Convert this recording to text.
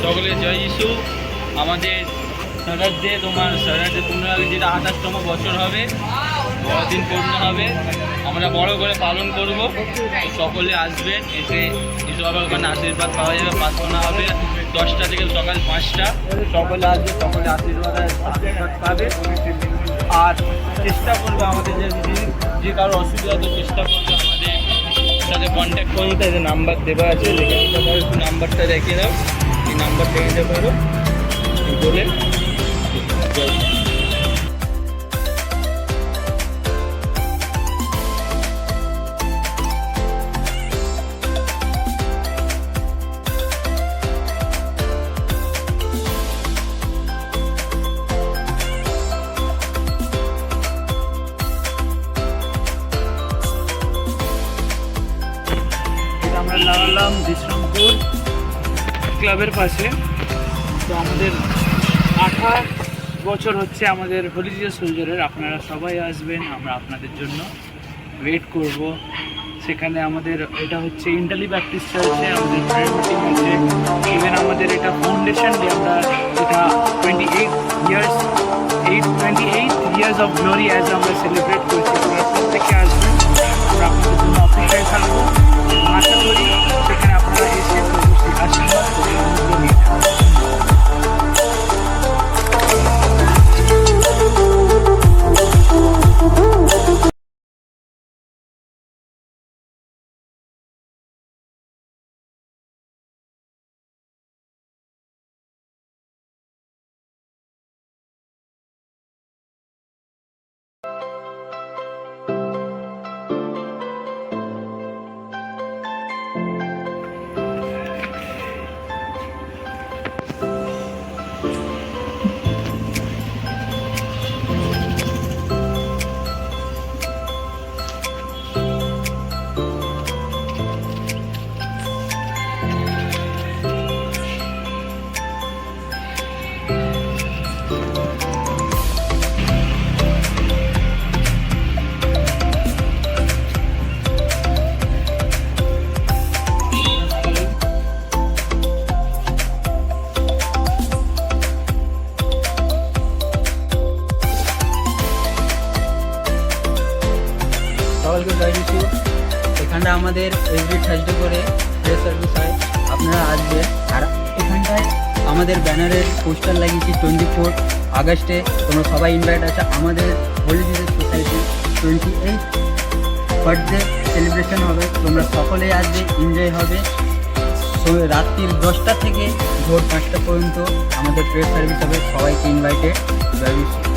সকলে জয় যিশু। আমাদের স্যাটারডে তোমরা যেটা 28তম বছর হবে, বড়দিন পূর্ণ হবে, আমরা বড় করে পালন করব। সকলে আসবেন, এসে যিশু বাবার ওখানে আশীর্বাদ পাওয়া যাবে। প্রার্থনা হবে 10টা থেকে সকাল 5টা। সকলে আসবে, সকলে আশীর্বাদ পাবে। আর চেষ্টা করবে আমাদের যে কারো অসুবিধা তো চেষ্টা করবে আমাদের সাথে কন্ট্যাক্ট করতে। যে নাম্বার দেওয়া আছে, লিখে নিতে পারো, একটু নাম্বারটা রেখে দাও, এই নাম্বার দেখে নিতে পারো বলে। আমরা লাগালাম বিশ্রামপুর ক্লাবের পাশে। তো আমাদের 28 বছর হচ্ছে আমাদের হোলি জিসাস সোলজারের। আপনারা সবাই আসবেন, আমরা আপনাদের জন্য ওয়েট করব। সেখানে আমাদের এটা হচ্ছে ইন্টালি ব্যাপটিস্ট চার্চে আমাদের প্রেয়ার মিটিং আছে। ইভেন আমাদের এটা ফাউন্ডেশন ডে, আমরা এটা 28 ইয়ার্স অফ গ্লোরি অ্যাজ আমরা সেলিব্রেট করছি। আপনারা প্রত্যেকে আসবেন, আমরা আপনাদের জন্য অপেক্ষায় থাকবো। আশা করি সেখানে আপনারা এসে অবশ্যই আশীর্বাদ করে অনুগ্রহ নিয়ে যাবেন। সকলকে জয় যিশু। এখানটা আমাদের এভরি থার্সডে করে প্রেয়ার সার্ভিস হয়, আপনারা আসবেন। আর এখানটায় আমাদের ব্যানারের পোস্টার লাগিয়েছি 24 আগস্টে, তোমরা সবাই ইনভাইট আছে। আমাদের holy Jesus society 28 birthday celebration হবে, তোমরা সকলেই আসবে, এনজয় হবে। রাত্রির 10টা থেকে ভোর 5টা পর্যন্ত আমাদের প্রেয়ার সার্ভিস হবে, সবাইকে ইনভাইটেড। জয় যিশু।